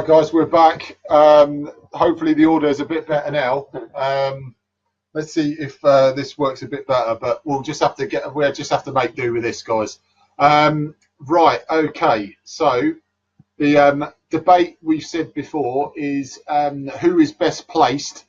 Right, guys, we're back. Hopefully the order is a bit better now. Let's see if this works a bit better, but we'll just have to make do with this, guys. Right, okay. So the debate we've said before is who is best placed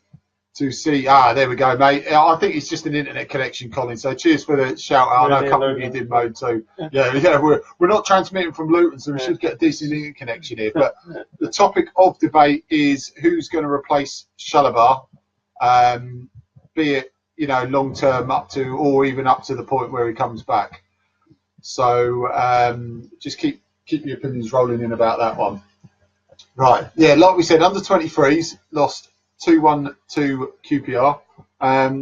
to see. There we go, mate. I think it's just an internet connection, Colin. So cheers for the shout out. I know a couple of you did mode too. Yeah. We're not transmitting from Luton, so we should get a decent internet connection here. But the topic of debate is who's going to replace Shalabar, be it long term up to or even up to the point where he comes back. So just keep your opinions rolling in about that one. Right, yeah, like we said, under 23s lost 2-1 to QPR.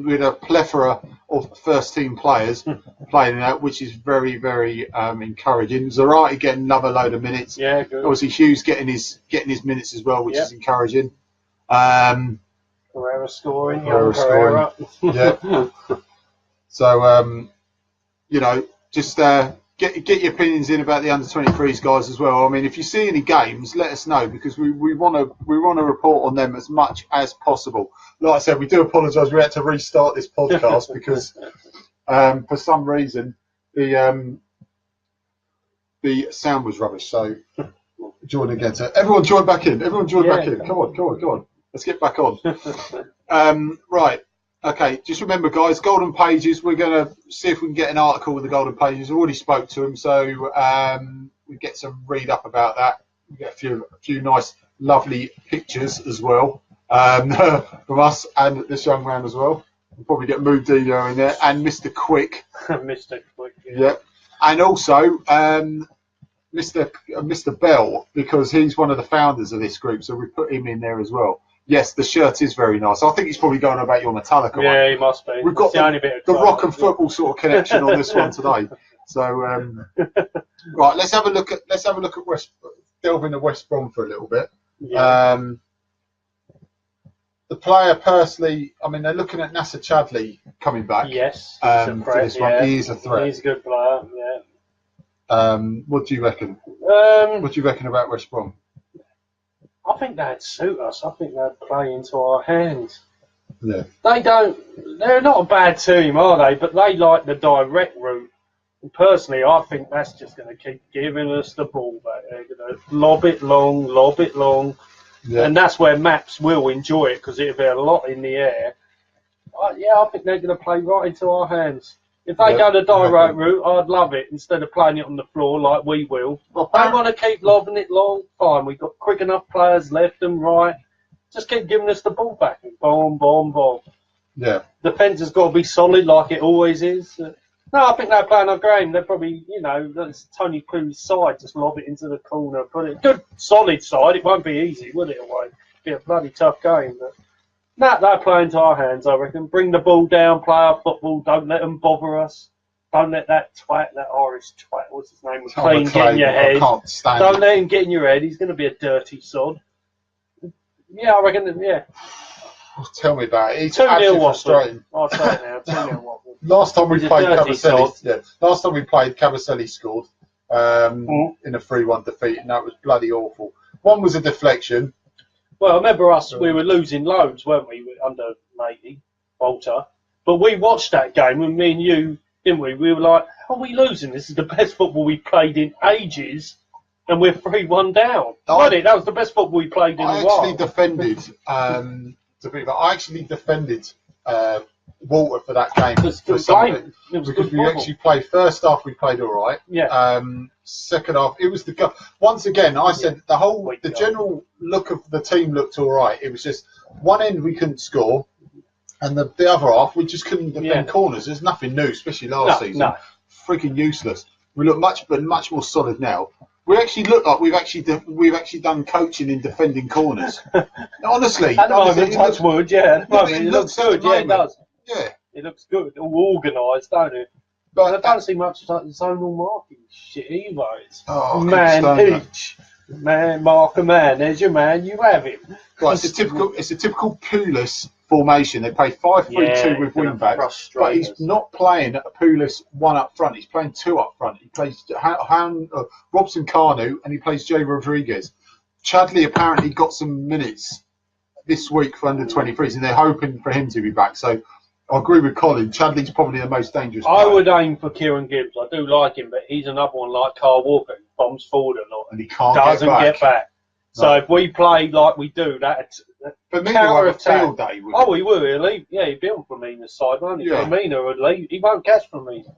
We had a plethora of first-team players playing that, which is very, very encouraging. Zarate getting another load of minutes. Yeah, good. Obviously, Hughes getting his minutes as well, which is encouraging. Pereira scoring. Yeah. So, just get your opinions in about the under 23s guys as well. I mean, if you see any games, let us know because we want to report on them as much as possible. Like I said, we do apologise. We had to restart this podcast because for some reason the sound was rubbish. So join again. So everyone join back in. Come on. Let's get back on. Right. Okay, just remember, guys, Golden Pages, we're going to see if we can get an article with the Golden Pages. I already spoke to them, so we get some read up about that. We get a few nice, lovely pictures as well from us and this young man as well. We'll probably get Moo Deano in there and Mr. Quick. Mr. Quick, yeah. And also Mr. Bell, because he's one of the founders of this group, so we put him in there as well. Yes, the shirt is very nice. I think he's probably going about your Metallica one. Yeah, he must be. We've got the rock and football sort of connection on this one today. So, right, let's have a look at delve into West Brom for a little bit. Yeah. The player personally, I mean, they're looking at Nasser Chadli coming back. Yes, for this one. He is a threat. He's a good player. Yeah. What do you reckon? What do you reckon about West Brom? I think that'd suit us. I think they'd play into our hands. Yeah. They're not a bad team, are they? But they like the direct route. And personally, I think that's just going to keep giving us the ball back. They're going to lob it long. Yeah. And that's where Maps will enjoy it because it'll be a lot in the air. I think they're going to play right into our hands. If they go the direct route, I'd love it instead of playing it on the floor like we will. I want to keep lobbing it long. Fine, we've got quick enough players left and right. Just keep giving us the ball back. Bomb. Yeah. Defence has got to be solid like it always is. No, I think they're playing our game. They're probably, that's Tony Cruz's side. Just lob it into the corner. Put it good, solid side. It won't be easy, will it? Away, be a bloody tough game. But they're playing to our hands, I reckon. Bring the ball down, play our football. Don't let them bother us. Don't let that Irish twat, what's his name, McLean, get in your head. Don't let him get in your head. He's going to be a dirty sod. Yeah, I reckon. Yeah. Oh, tell me about it. It's 2-0 frustrating. I'll say it now. 2-0 Watford. Last time we played Cavaselli scored in a 3-1 defeat, and that was bloody awful. One was a deflection. Well, I remember we were losing loads, weren't we, under Matey, Walter? But we watched that game, and me and you, didn't we? We were like, are we losing? This is the best football we played in ages, and we're 3-1 down. That was the best football we played in a while. I actually defended Walter for that game. Because we actually played first half, we played all right. Yeah. Second half, it was once again, I said the general look of the team looked all right. It was just one end we couldn't score, and the other half we just couldn't defend corners. There's nothing new, especially last season. No. Freaking useless. We look much more solid now. We actually look like we've actually done coaching in defending corners. Honestly, touch wood, yeah. It looks good, yeah, it does. Yeah, it looks good, all organised, don't it? But I don't see much like zonal marking shit either. Mark a man. There's your man. You have him. Right, it's a typical Pulis formation. They play 5-3-2 with wing backs, but he's not playing a Pulis one up front. He's playing two up front. He plays Robson Carnu and he plays Jay Rodriguez. Chadley apparently got some minutes this week for under 23s, and they're hoping for him to be back. So I agree with Colin. Chadley's probably the most dangerous player. I would aim for Kieran Gibbs. I do like him, but he's another one like Carl Walker, who bombs forward a lot and he can't get back. So No. if we play like we do, that For me, he'll have a field day. Oh, he will. He'll leave. Yeah, he'd be on Firmino's side, won't he? Yeah. Firmino would leave. He won't catch Firmino.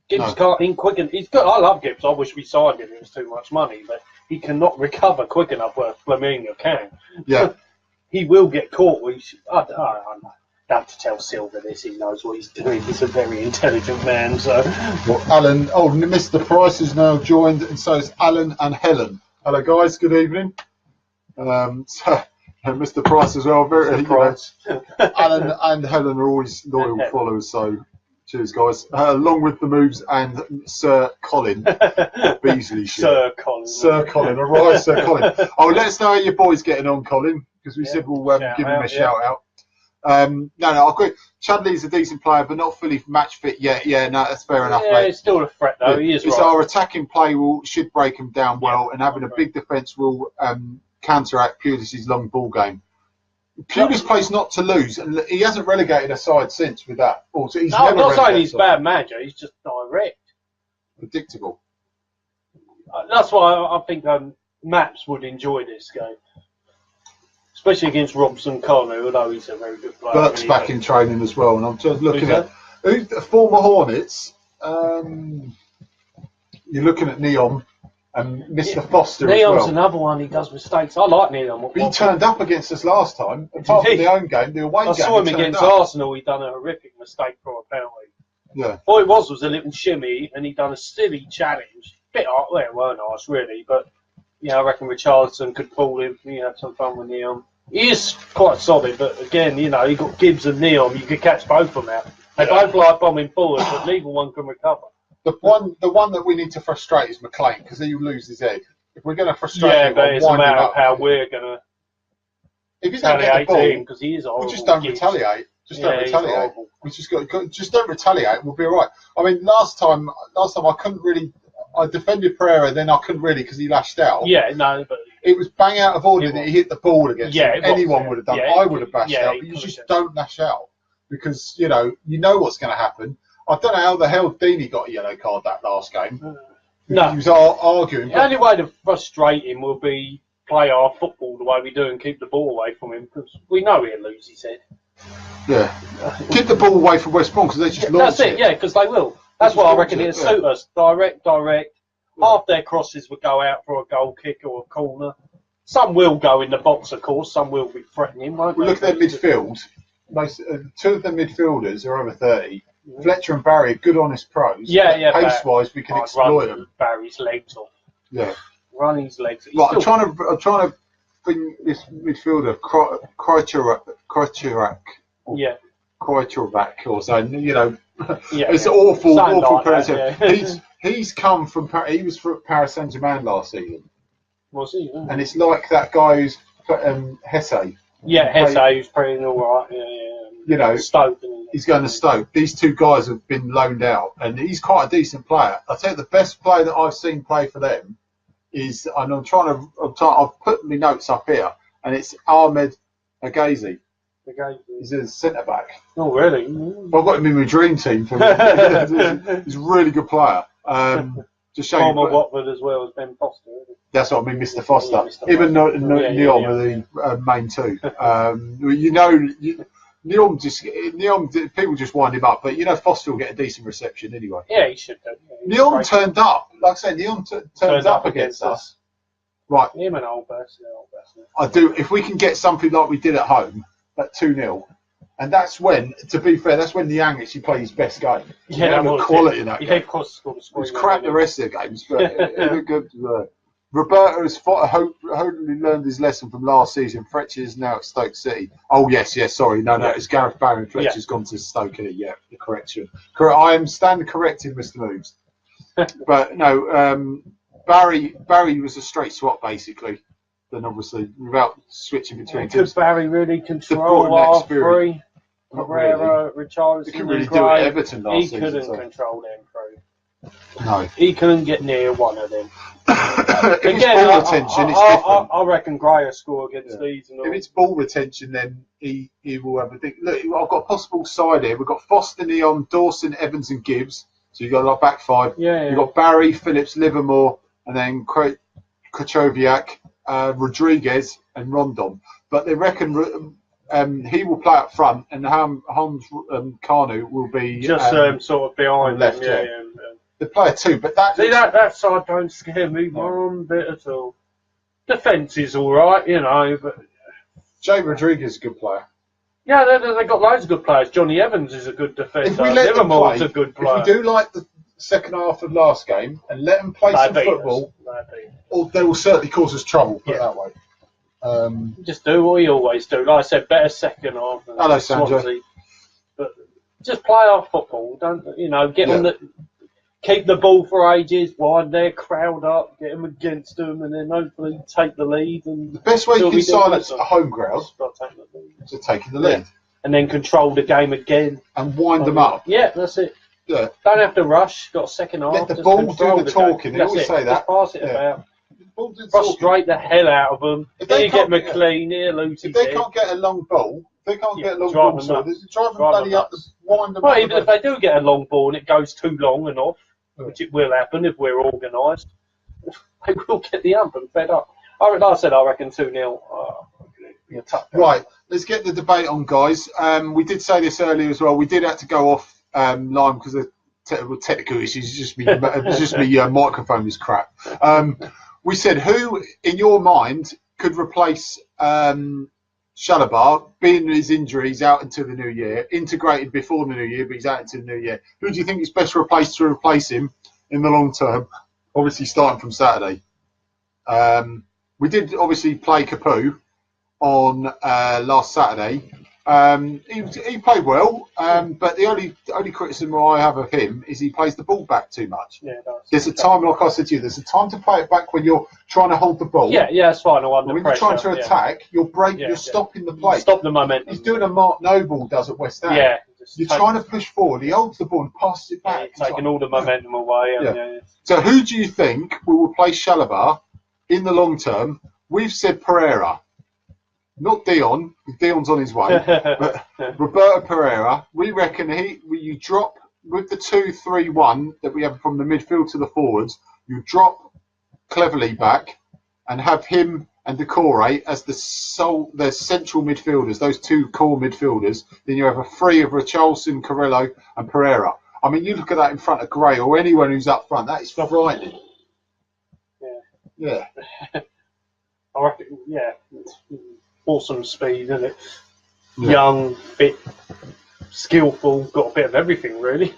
Gibbs No. can't in quicken. He's good. I love Gibbs. I wish we signed him. It was too much money, but he cannot recover quick enough where Firmino can. Yeah. He will get caught. I don't have to tell Silver this. He knows what he's doing. He's a very intelligent man. So, Well, Alan, Mr. Price is now joined, and so is Alan and Helen. Hello, guys. Good evening. So, Mr. Price as well. Very, Price. Alan and Helen are always loyal followers. So, cheers, guys. Along with the moves and Sir Colin Beasley. Sir Colin. Sir Colin. All right, Sir Colin. Oh, let us know how your boy's getting on, Colin, because we said we'll give him a shout out. No, I agree. Chadley's a decent player, but not fully match fit yet. Yeah, no, that's fair enough, mate. He's still a threat, though. He is it's right. our attacking play should break him down well, and having a big defence will counteract Pulis's long ball game. Pulis plays not to lose, and he hasn't relegated a side since with that. Also, he's I'm never not saying he's a relegated bad manager. He's just direct. predictable. That's why I think Maps would enjoy this game. Especially against Robson Connor, although he's a very good player. Burke's back in training as well, and I'm just looking at former Hornets. You're looking at Neom and Mr. Foster Neom's as well. another one. He does mistakes. I like Neom. But he turned up against us last time. Apart from the home game, the away game. I saw him he turned against up. Arsenal. He done a horrific mistake for a penalty. Yeah. All it was a little shimmy, and he done a silly challenge. Bit well, it weren't nice really, but I reckon Richardson could pull him. He had some fun with Neom. He is quite solid, but again, you got Gibbs and Neom. You could catch both of them out. They both like bombing forward, but neither one can recover. The one that we need to frustrate is McLean, because he will lose his head. If we're going to frustrate him, but it's a matter of how we're going to retaliate to him, because he is horrible. We just don't retaliate. Don't retaliate. We just don't retaliate. We'll be all right. I mean, last time I couldn't really. I defended Pereira, then I couldn't really because he lashed out. Yeah, no, but it was bang out of order that he hit the ball against him. Anyone would have done. I would have bashed out, but you just don't lash out because you know what's going to happen. I don't know how the hell Deeney got a yellow card that last game. No, he was arguing. The only way to frustrate him will be play our football the way we do and keep the ball away from him because we know he'll lose his head. Yeah, keep the ball away from West Brom because they just launch it. That's it. Yeah, because they will. That's why I reckon it'll suit us. Direct. Half their crosses would go out for a goal kick or a corner. Some will go in the box, of course. Some will be threatening, won't they? Look at their midfield. Two of the midfielders are over 30. Fletcher and Barry are good, honest pros. Yeah. Pace-wise, we can exploit them. Barry's legs off. Yeah. Run his legs. Right, I'm trying to bring this midfielder, Krychowiak. Yeah. Krychowiak or something, it's yeah. awful like pronunciation. He's come from he was from Paris Saint-Germain last season. Was he? Yeah. And it's like that guy who's Hesse. Yeah, Hesse, who's playing all right. Yeah. Stoke. He's going to Stoke. These two guys have been loaned out, and he's quite a decent player. I'll tell you, the best player that I've seen play for them is, and I've put my notes up here, and it's Ahmed Agazi. He's a centre back. Oh, really? I've got him in my dream team. He's a really good player. Just showing former Watford as well as Ben Foster. That's what I mean, Mr. Foster. Yeah, Mr. Even Neom yeah. are the main two. Neom, people just wind him up, but Foster will get a decent reception anyway. Yeah, he should do. Yeah, Neom turned up. Like I said, Neom turned up against us. Right. Him and old person. I do. If we can get something like we did at home, at 2-0, and that's when, to be fair, that's when Niang actually plays his best game. Yeah, the quality in that game. Of course, It was crap the rest of the games, but it looked good. Roberto has hopefully learned his lesson from last season. Fletcher is now at Stoke City. Oh, yes, sorry. No, it's Gareth Barry. Fletcher's gone to Stoke City. Yeah, the correction. I am stand corrected, Mr. Moves. But no, Barry was a straight swap, basically. Then obviously, without switching between teams. Could Barry really control our three? Pereira, Richardson, he couldn't really do it at Everton last season. He couldn't control them three. No. He couldn't get near one of them. If it's Again, ball retention, it's different. I reckon Gray will score against these. And all. If it's ball retention, then he will have a thing. Look, I've got a possible side here. We've got Foster, Neon, Dawson, Evans, and Gibbs. So you've got like back five. Yeah. You've got Barry, Phillips, Livermore, and then Krachowiak, Rodriguez, and Rondon. But they reckon he will play up front, and Hans Kanu will be just sort of behind left. Them. Yeah. The player too, but that side don't scare me one bit at all. Defence is all right, but Jay Rodriguez is a good player. Yeah, they got loads of good players. Johnny Evans is a good defender. If we let them play, a good player. if we do like the second half of last game and let them play some football, they will certainly cause us trouble. Put it that way. Just do what you always do. Like I said, better second half. Than Hello, Sandra. Swansea. But just play our football. Don't get on the. Keep the ball for ages, wind their crowd up, get them against them, and then hopefully take the lead. And the best way you can silence a home crowd is taking the lead. And then control the game again. And wind them up. Yeah, that's it. Yeah. Don't have to rush. Got a second half. Let the ball do the talking. They always say that. Just pass it about. Frustrate the hell out of them. Then you get McLean here, Lucy. If they can't get a long ball, drive them bloody up, wind them up. Even if they do get a long ball and it goes too long and off, which it will happen if we're organised, they will get the ump and fed up. Like I said, I reckon 2-0. Right, let's get the debate on, guys. We did say this earlier as well. We did have to go off line because of technical issues. It's just me microphone was crap. We said, who, in your mind, could replace Shalabar, being his injuries out until the new year, integrated before the new year, but he's out until the new year. Who do you think is best replaced to replace him in the long term? Obviously, starting from Saturday. We did obviously play Capu on last Saturday. He played well, but the only criticism I have of him is he plays the ball back too much. Yeah, there's a time, like I said to you, there's a time to play it back when you're trying to hold the ball. Yeah, that's fine. When you're trying to attack, you're stopping the play. Stop the momentum. He's doing a Mark Noble does at West Ham. Yeah. You're trying to push forward. He holds the ball and passes it back. Taking all the momentum away. Yeah. So who do you think will replace Shalabar in the long term? We've said Pereira. Not Dion, because Dion's on his way, but Roberto Pereira. We reckon you drop with the 2-3-1 that we have from the midfield to the forwards. You drop Cleverly back and have him and Decore as the central midfielders, those two core midfielders. Then you have a three of Richarlison, Carrillo, and Pereira. I mean, you look at that in front of Gray or anyone who's up front. That is frightening. Yeah. I reckon. Yeah. Awesome speed, isn't it? Yeah. Young, fit, skillful, got a bit of everything, really.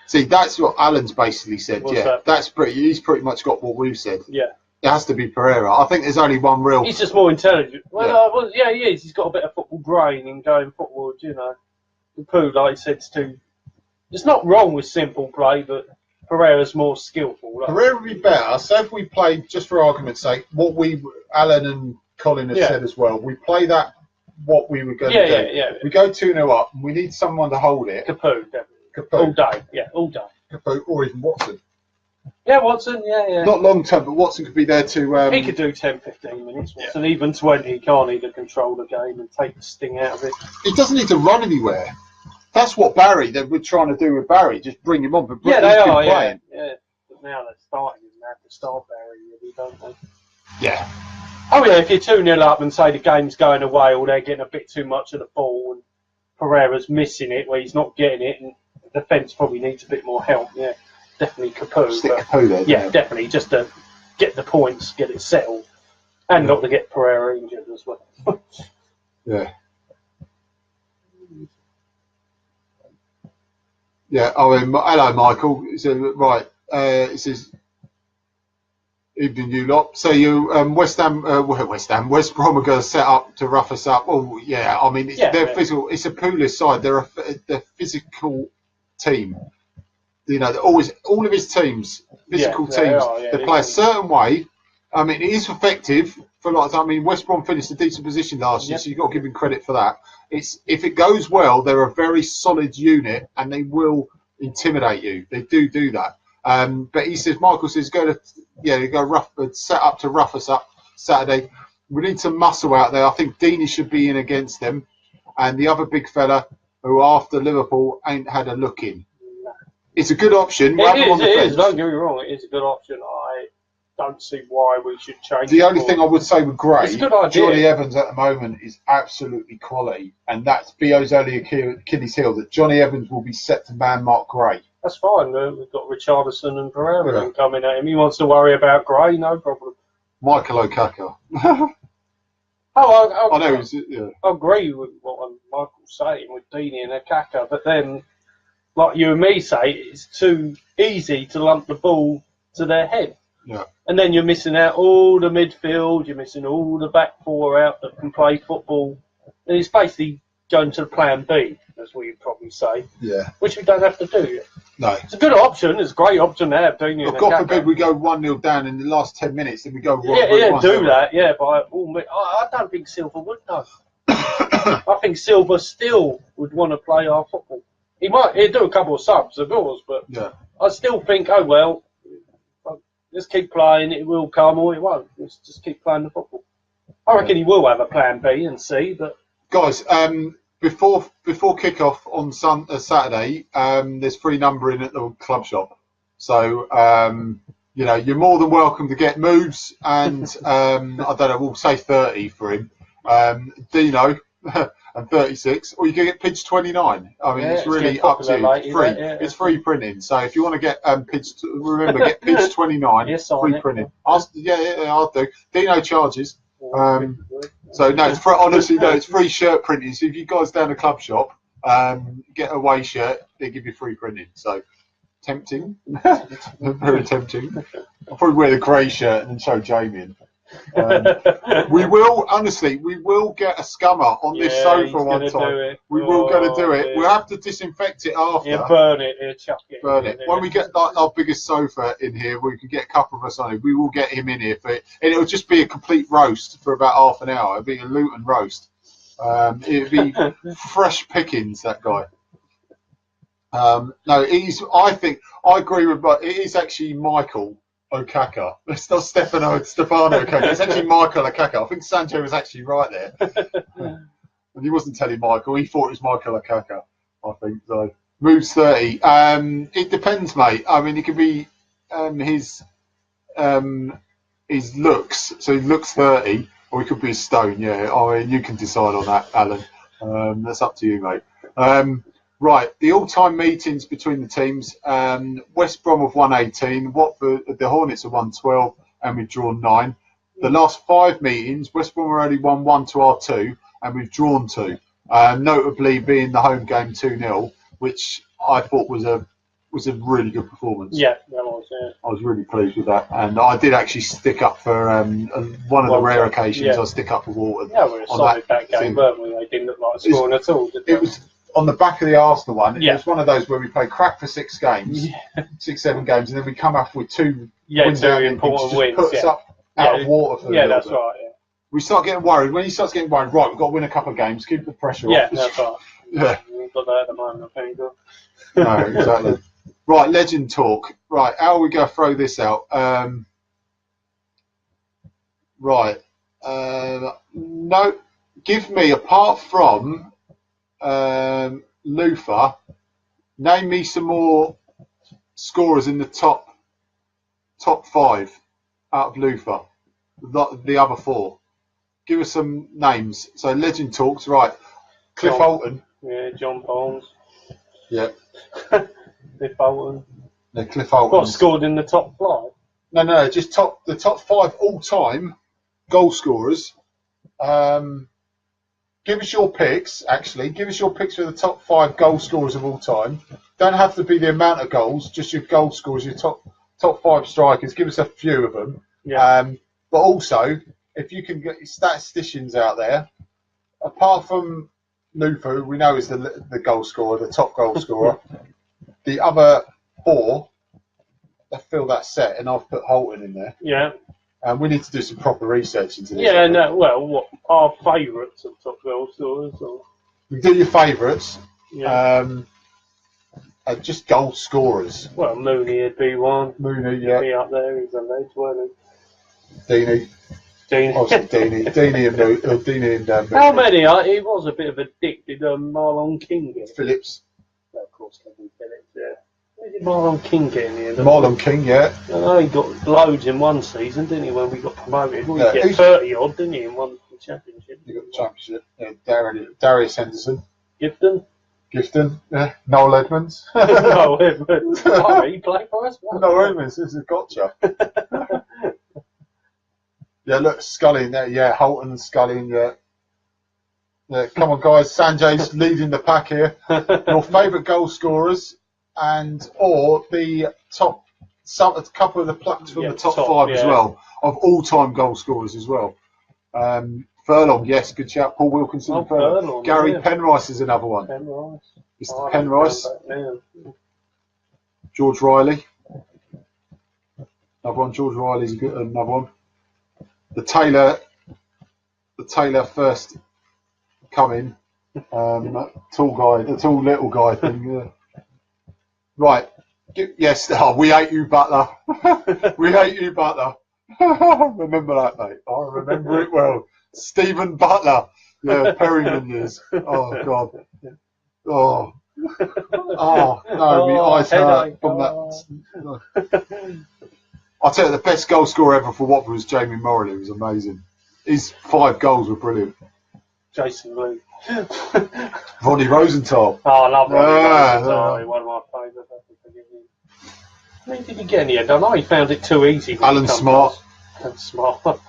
See, that's what Alan's basically said. He's pretty much got what we've said. Yeah. It has to be Pereira. I think there's only one real... He's just more intelligent. Well, he is. He's got a bit of football brain and going forward, The Pooh, like he said, it's not wrong with simple play, but Pereira's more skillful. Pereira would be better. So if we play, just for argument's sake, what Alan and Colin has said as well. We play that what we were going to do. Yeah. We go 2-0 up and we need someone to hold it. Capu, definitely. All day. Yeah, all day. Capu or even Watson. Yeah, Watson, yeah. Not long term, but Watson could be there to... he could do 10, 15 minutes. Watson, even 20, can't he, to control the game and take the sting out of it. He doesn't need to run anywhere. That's what they were trying to do with Barry, just bring him on. But they are, yeah. But now they're starting and they have to start Barry, really, don't they? Yeah. Oh yeah, if you're 2-0 up and say the game's going away or they're getting a bit too much of the ball and Pereira's missing it where he's not getting it and the defence probably needs a bit more help, definitely Capu. Stick Capu there. Yeah, definitely, just to get the points, get it settled and not to get Pereira injured as well. Yeah. Yeah, hello Michael. So, right, it says... Evening, you lot. So you West Brom are going to set up to rough us up. Oh yeah, I mean they're physical. It's a Pulis side. They're a physical team. All of his teams, physical teams. They play a certain way. I mean, it is effective for a lot of time. I mean, West Brom finished a decent position last year, so you've got to give him credit for that. If it goes well, they're a very solid unit and they will intimidate you. They do that. But he says, Michael says, go rough, set up to rough us up Saturday. We need some muscle out there. I think Deeney should be in against them. And the other big fella who after Liverpool ain't had a look in. It's a good option. It is. Don't get me wrong. It is a good option. I don't see why we should change. The only thing I would say with Gray, it's a good idea. Johnny Evans at the moment is absolutely quality, and that's Bio's only Achilles heel. That Johnny Evans will be set to man mark Gray. That's fine. We've got Richarlison and Pereira coming at him. He wants to worry about Gray, no problem. Michael Okaka. I know. I agree with what Michael's saying with Deeney and Okaka, but then, like you and me say, it's too easy to lump the ball to their head. Yeah. And then you're missing out all the midfield, you're missing all the back four out that can play football. And it's basically going to plan B, as we would probably say. Yeah. Which we don't have to do. No. It's a good option. It's a great option to have, Deeney and Okaka. God forbid we go 1-0 down in the last 10 minutes and we go do that, by all means. I don't think Silva would, no. I think Silva still would want to play our football. He'd do a couple of subs, of course, but I still think, let's keep playing, it will come or it won't. Let's just keep playing the football. I reckon he will have a plan B and C, but... Guys, before kick-off on Saturday, there's free numbering at the club shop. So, you're more than welcome to get moves, and I don't know, we'll say 30 for him. Dino... and 36, or you can get Pidge 29. I mean, it's really up to you. It's free. It's free printing. So if you want to get Pidge, remember, get Pidge 29. Yes, free printing. I'll do. Dino charges. So no, it's free, honestly no, it's free shirt printing. So if you guys down the club shop, get a away shirt, they give you free printing. So tempting, very tempting. I'll probably wear the grey shirt and then show Jamie. We will get a scummer on this sofa one time. We will going to do it. We'll have to disinfect it after. Yeah, burn it. Chuck it. Burn it. When we get our biggest sofa in here, we can get a couple of us on it. We will get him in here for it, and it'll just be a complete roast for about half an hour. It'll be a Luton roast. It'll be fresh pickings. That guy. No, I agree with, but it is actually Michael Okaka. It's not Stefano Okaka. It's actually Michael Okaka. I think Sancho was actually right there. And he wasn't telling Michael. He thought it was Michael Okaka. I think so. Moves 30. It depends, mate. I mean, it could be his looks. So he looks 30, or he could be a stone. Yeah. I mean, you can decide on that, Alan. That's up to you, mate. Right, the all-time meetings between the teams. West Brom have won 18, Watford, the Hornets have won 12, and we've drawn 9. The last 5 meetings, West Brom have only won 1 to our 2, and we've drawn 2. Notably being the home game 2-0, which I thought was a really good performance. Yeah, that was. Yeah. I was really pleased with that, and I did actually stick up for one of the rare occasions. I stick up for Walton. Yeah, we were solid that game, weren't we? They didn't look like scoring at all. Did they? It was. On the back of the Arsenal one, it was one of those where we play crap for 6 games, 6-7 games, and then we come up with 2 wins two important wins. Put us up out of water for that's right. Yeah. We start getting worried. When he starts getting worried, right, we've got to win a couple of games, keep the pressure off. Yeah, that's right. Yeah. We've got that at the moment, I think. No, exactly. Right, legend talk. Right, how are we going to throw this out? No, give me, apart from... Lufa, name me some more scorers in the top 5 out of Lufa. The other 4. Give us some names. So legend talks, right? Cliff Holton. Yeah, John Barnes. Yeah. Cliff Holton. No, Cliff Holton. Got scored in the top 5. No, just the top 5 all-time goal scorers. Give us your picks, actually. Give us your picks for the top 5 goal scorers of all time. Don't have to be the amount of goals, just your goal scorers, your top 5 strikers. Give us a few of them. Yeah. But also, if you can get statisticians out there, apart from Lufa, who we know is the goal scorer, the top goal scorer, the other 4, they fill that set, and I've put Holton in there. Yeah. And we need to do some proper research into this. Yeah, no, well, what our favourites of top goal scorers? Or... We do your favourites. Yeah. just goal scorers. Well, Mooney would be one. Mooney, He'd be up there. He's a ledge, wasn't Deeney. he? Obviously, Deeney and How many? He was a bit of a dick. Did Marlon King get it? Phillips. No, of course, Phillips. Yeah. Where did Marlon King get in the end? Marlon King, yeah. I know he got loads in one season, didn't he? When we got promoted, we Yeah, get 30 odd, didn't he, in one championship? You got the championship. Yeah, Darius Henderson. Gifton. Yeah. Noel Edmonds. No, he played for us. Noel Edmonds, this is gotcha. Yeah, look, Scully in there. Yeah, Holton and Scully in there. Yeah, come on, guys. Sanjay's leading the pack here. Your favourite goal scorers or the top, a couple of the plucks from the top five as well, of all-time goal scorers as well. Furlong, yes, good shout. Paul Wilkinson. Furlong, Gary Penrice is another one. Penrice. Mr. Penrice. George Riley. Another one. George Riley's another one. The Taylor first coming. Tall little guy thing. Yeah. Right. Yes. Oh, we hate you, Butler. We hate you, Butler. Remember that, mate. I remember it well. Stephen Butler. Yeah, Perryman is. Oh, God. Oh. Oh, no, my eyes hurt from that. I'll tell you, the best goal scorer ever for Watford was Jamie Morley. It was amazing. His 5 goals were brilliant. Jason Lee. Ronnie Rosenthal. Oh, I love Ronnie Rosenthal. One of my favourites. I mean, did he get in the end? I know he found it too easy. Alan Smart. Alan Smart.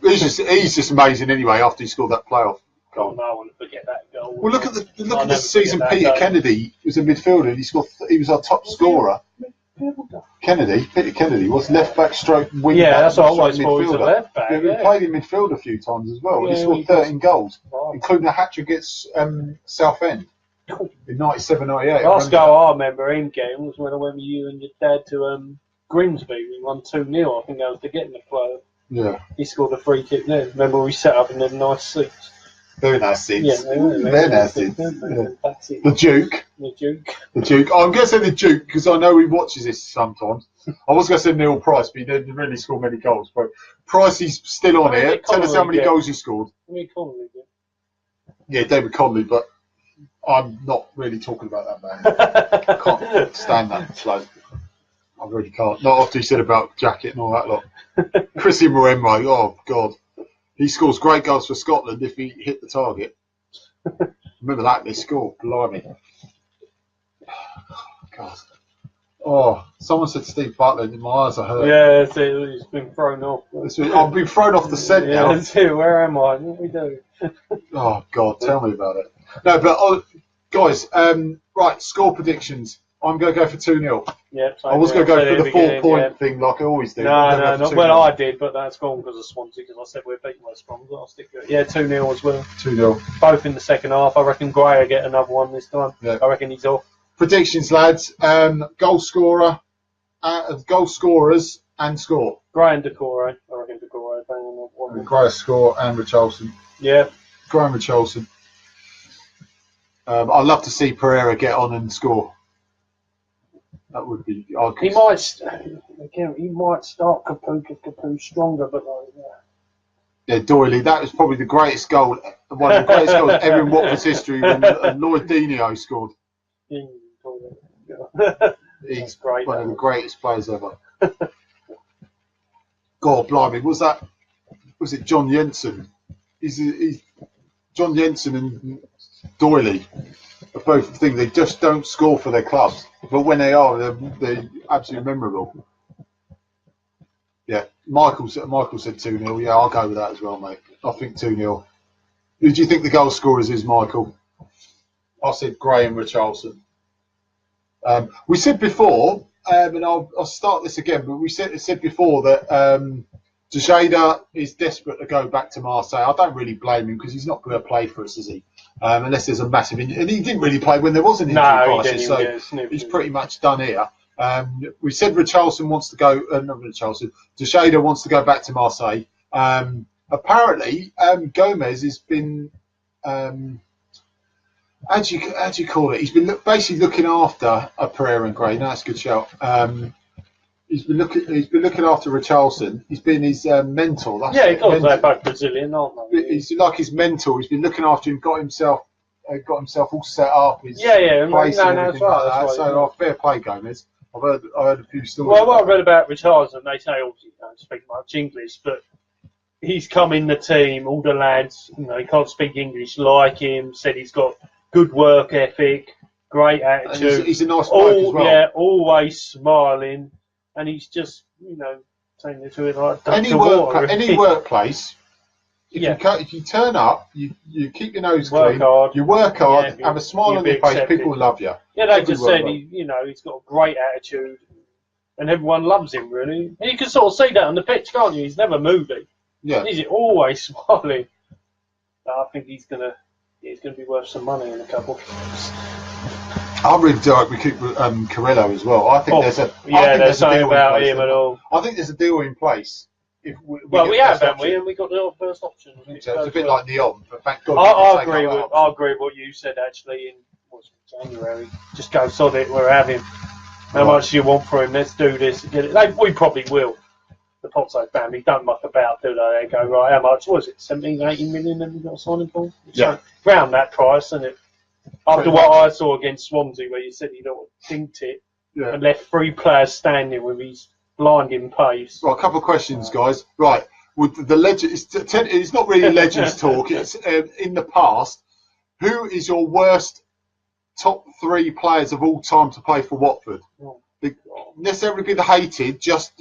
He's just amazing anyway after he scored that playoff goal. Oh, no, I want to forget that goal. Well, look at the season Peter Kennedy was a midfielder and he was our top scorer. Peter Kennedy was left back stroke wing back. Yeah, that's what I always thought. He was a left back. Yeah, he played in midfield a few times as well. Yeah, he scored 13 goals, including a hat trick against Southend in 97-98. Last goal I remember him getting was when I went with you and your dad to Grimsby. We won 2-0. I think that was to get in the flow. Yeah. He scored a free kick then. Remember we set up in the nice seats. Very nice seats. Yeah, very nice seats. The Duke. The Duke. I'm going to say the Duke because I know he watches this sometimes. I was going to say Neil Price, but he didn't really score many goals. But Price, he's still on here. Tell us how many goals he scored. Yeah, David Connolly, but I'm not really talking about that man. I can't stand that bloke. I really can't. Not after he said about jacket and all that lot. Chrissy Moembe, oh God. He scores great goals for Scotland if he hit the target. Remember that, they scored. Blimey. God. Oh, someone said Steve Butler and my eyes are hurt. Yeah, that's it. He's been thrown off. I've been thrown off the scent now. That's it. Where am I? What do we do? Oh, God, tell me about it. No, but guys, right, score predictions. I'm going to go for 2-0. Yep, I was going to go for the 4-point thing like I always do. No. Well, I did, but that's gone because of Swansea, because I said we're beating West Brom. I'll stick to it. Yeah, 2-0 as well. 2-0. Both in the second half. I reckon Gray will get another one this time. Yeah. I reckon he's off. Predictions, lads. Goal scorers and score. Gray and Decore. I reckon Decore. Gray score and Richarlison. Yeah. Gray and Richarlison. I'd love to see Pereira get on and score. That would be. He might start Capoue stronger, but yeah, Doyley. That was probably the greatest goal, one of the greatest goals ever in Watford's history when Lloyd Deano scored. He's great, one of the greatest players ever. God, blimey, was it John Jensen? He's John Jensen and Doyley are both things. They just don't score for their clubs, but when they are, they're absolutely memorable. Yeah, Michael said 2-0. Yeah, I'll go with that as well, mate. I think 2-0. Who do you think the goal scorers is, Michael? I said Gray and Richarlison. We said before, and I'll start this again, but we said before that Teixeira is desperate to go back to Marseille. I don't really blame him because he's not going to play for us, is he? Unless there's a massive injury. And he didn't really play when there was an injury crisis, so he's pretty much done here. We said Richarlison wants to go, not Richarlison, Teixeira wants to go back to Marseille. Apparently, Gomez has been how do you call it? He's been basically looking after a Pereira and Gray. No, that's a good shout. He's been looking after Richarlison. He's been his mentor. That's because they're both Brazilian, aren't they? He's like his mentor. He's been looking after him. Got himself all set up. His place and everything like that. So fair play, Gomez. I heard a few stories. Well, what I read about Richarlison, they say obviously he don't speak much English, but he's come in the team. All the lads, he can't speak English like him. Said he's got good work ethic, great attitude. He's a nice bloke as well. Yeah, always smiling. And he's just, taking it to it like any workplace. If you turn up, you keep your nose clean, you work hard, have a smile on your face, people love you. Yeah, they just said he's got a great attitude, and everyone loves him really. And you can sort of see that on the pitch, can't you? He's never moody. Yeah, he's always smiling. I think he's gonna be worth some money in a couple of years. I really do hope we keep Carrillo as well. I think there's something about him at all. I think there's a deal in place. We have, haven't we? And we got the first option. It's a bit like Neon, but thank God. I agree with what you said actually in January. Just go sod it. We're having. How much do you want for him? Let's do this. Get it. We probably will. The Pozzo family don't muck about, do they? They go, right, how much was it? 17, 18 million that we got signing for? Yeah. So, round that price, isn't it? After what I saw against Swansea, where you said he dinked it and left 3 players standing with his blinding pace. Right, a couple of questions, guys. Right, with the legend, it's not really legends talk. It's in the past. Who is your worst top 3 players of all time to play for Watford? Necessarily be the hated, just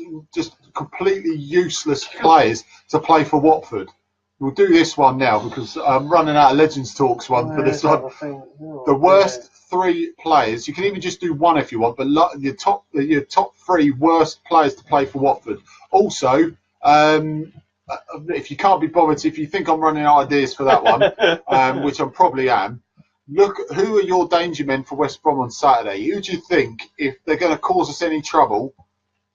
completely useless players to play for Watford. We'll do this one now because I'm running out of Legends Talks one for this one. The worst 3 players. You can even just do one if you want, but your top 3 worst players to play for Watford. Also, if you can't be bothered, if you think I'm running out of ideas for that one, which I probably am, look who are your danger men for West Brom on Saturday. Who do you think, if they're going to cause us any trouble,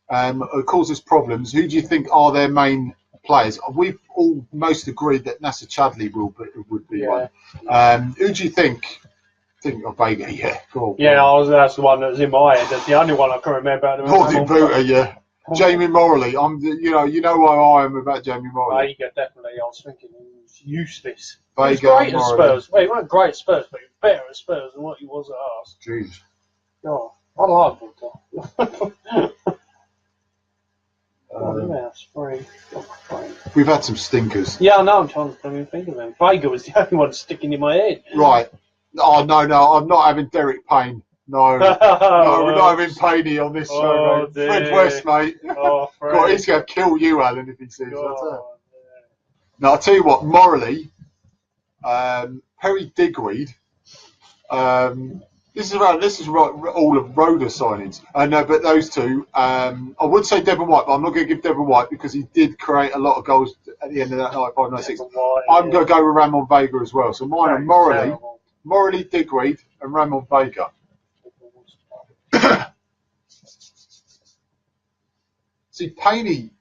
or cause us problems, who do you think are their main players? We've all most agreed that Nasser Chadli would be one. Who do you think? Think of Vega, yeah. Cool. Yeah, that's the one that was in my head. That's the only one I can remember. Nordic Booter, yeah. Jamie Morley. You know where I am about Jamie Morley. Vega, definitely. I was thinking he was useless. Vega, he was great at Spurs. Well, he wasn't great at Spurs, but he was better at Spurs than what he was at us. Jeez. Oh, I like him. We've had some stinkers. Yeah, I know. I'm trying to think of them. Vega was the only one sticking in my head. Right. Oh, no. I'm not having Derek Payne. No, we're not having Payne on this show, mate. Fred West, mate. Oh, God, he's going to kill you, Alan, if he sees that. Now, I'll tell you what, morally, Perry Digweed, this is all of Roda signings. But those 2, I would say Devon White, but I'm not going to give Devon White because he did create a lot of goals at the end of that 95-96. I'm going to go with Ramon Vega as well. So mine are morally Digweed and Ramon Vega. See, Payne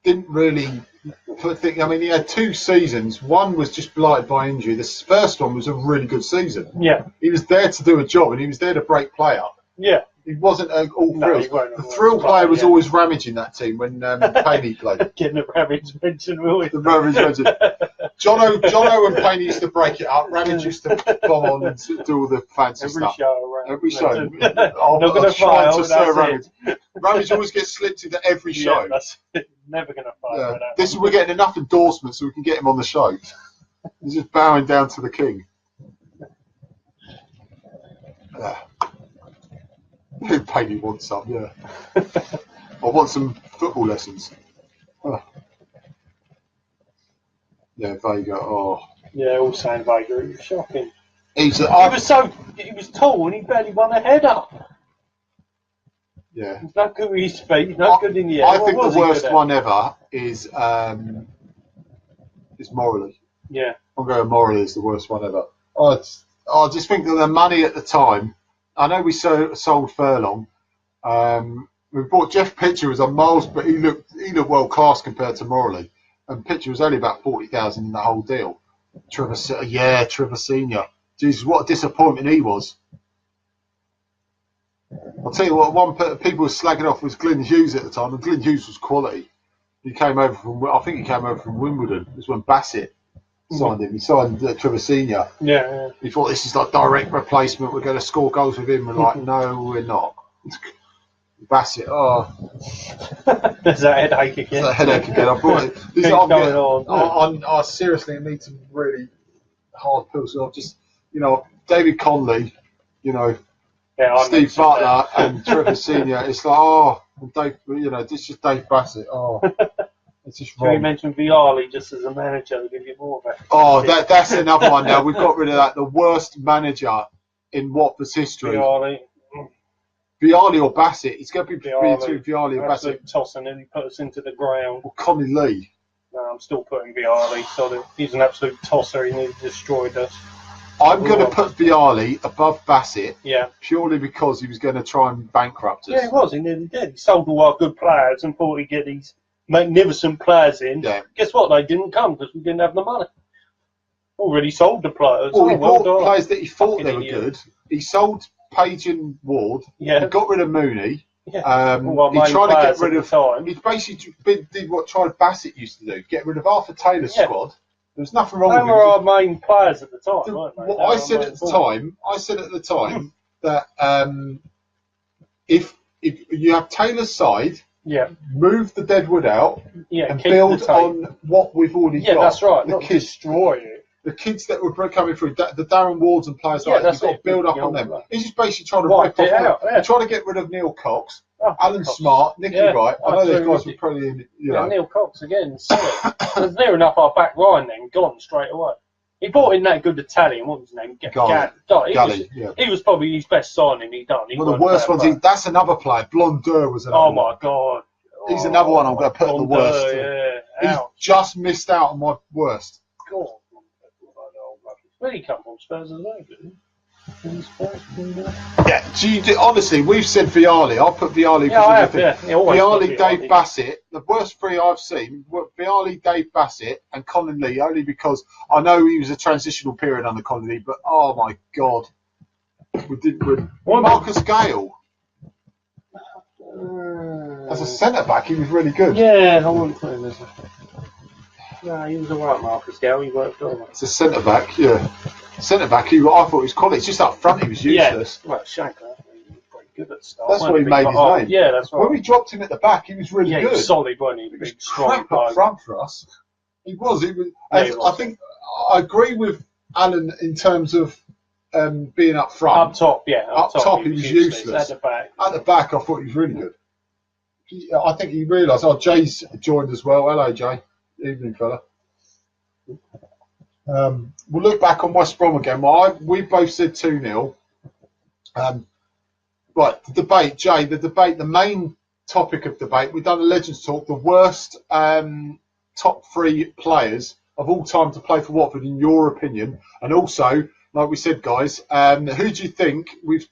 didn't really he had 2 seasons. One was just blighted by injury. This first one was a really good season. Yeah. He was there to do a job, and he was there to break play up. Yeah. He wasn't all thrills. The thrill player was always Ramage in that team when Payne played. Getting the Ramage mention, will we? The Ramage mention. Jono and Payne used to break it up. Ramage used to bomb on and do all the fancy stuff. Every show. I'm not going to fail to Sir Ramage. Ramage always gets slipped into every show. That's never going to fail. We're getting enough endorsements so we can get him on the show. He's just bowing down to the king. Payne wants some, yeah. I want some football lessons. Yeah, Vega. Oh, yeah, all saying Vega. He was shocking. He was tall and he barely won a header. Yeah. He's not good with his feet. He's not good in the air. I think the worst one ever is Morley. Yeah. I'm going Morley is the worst one ever. I just think that the money at the time. I know we sold Furlong. We bought Jeff Pitcher was on miles, but he looked world class compared to Morley. And Pitcher was only about 40,000 in the whole deal. Trevor Senior. Jesus, what a disappointment he was. I'll tell you what, people were slagging off was Glyn Hughes at the time, and Glyn Hughes was quality. He came over from, I think he came over from Wimbledon. It was when Bassett signed him. He signed Trevor Senior. Yeah. He thought this is like direct replacement. We're going to score goals with him. We're like, no, we're not. Bassett, There's that headache again. I brought it. This Keep going on. I seriously need some really hard pills. So I've just, David Conley, Steve Butler and Trevor Senior. It's like, and Dave, this is Dave Bassett. It's just wrong. Can we mention Vialli just as a manager to give you more of it? That's another one now. We've got rid of that. The worst manager in Watford's history. Vialli or Bassett. It's going to be between Vialli or Bassett. Tossing and he put us into the ground. Or Connie Lee. No, I'm still putting Vialli. So he's an absolute tosser. He nearly destroyed us. I'm going to put Vialli above Bassett. Yeah. Purely because he was going to try and bankrupt us. Yeah, he was. He nearly did. He sold all our good players and thought he'd get these magnificent players in. Yeah. Guess what? They didn't come because we didn't have the money. Already sold the players. Well, he bought players that he thought they were good. He sold Page and Ward. Yeah. He got rid of Mooney. Yeah. He tried to get rid of time. He basically did what Charlie Bassett used to do: get rid of Arthur Taylor's squad. There was nothing wrong with it. They were our main players at the time, weren't they? What I said at the time that if you have Taylor's side, move the deadwood out, and build on what we've already got. Yeah, that's right. Not destroy it. The kids that were coming through, the Darren Wards and players like that, you've got to build up on them. He's just basically trying to rip off. He's trying to get rid of Neil Cox, Alan Smart, Nicky Wright. I know those guys were probably Neil Cox again, solid. There's near enough our back line then, gone straight away. He brought in that good Italian, what was his name? Gully. He was probably his best signing he done. One of the worst ones, that's another player. Blondur was another one. Oh my God. He's another one I'm going to put on the worst. He's just missed out on my worst. God. Where did he come from? Spurs as well, didn't he? Yeah, honestly, we've said Vialli. I'll put Vialli. Vialli, Dave Bassett. The worst three I've seen were Vialli, Dave Bassett, and Colin Lee. Only because I know he was a transitional period under Colin Lee, but oh my God, we did. Marcus Gale. As a centre back, he was really good. Yeah, I wouldn't put him as a. No, he was alright, Marcus Gale. He worked all right. It's a centre back, Centre back, I thought he was quality. It's just up front, he was useless. Yeah, well, Shanker, he was pretty good at stuff. That's where he made his name. Yeah, that's right. When we dropped him at the back, he was really good. He was solid, wasn't he? He was crap up front for us. He was. I think I agree with Alan in terms of being up front. Up top, Up top, he was useless. At the back. At the back, I thought he was really good. I think he realised. Jay's joined as well. Hello, Jay. Evening, fella. We'll look back on West Brom again. We both said 2-0. Right, the debate, Jay, the main topic of debate, we've done a Legends Talk, the worst top three players of all time to play for Watford, in your opinion. And also, like we said, guys, who do you think, we've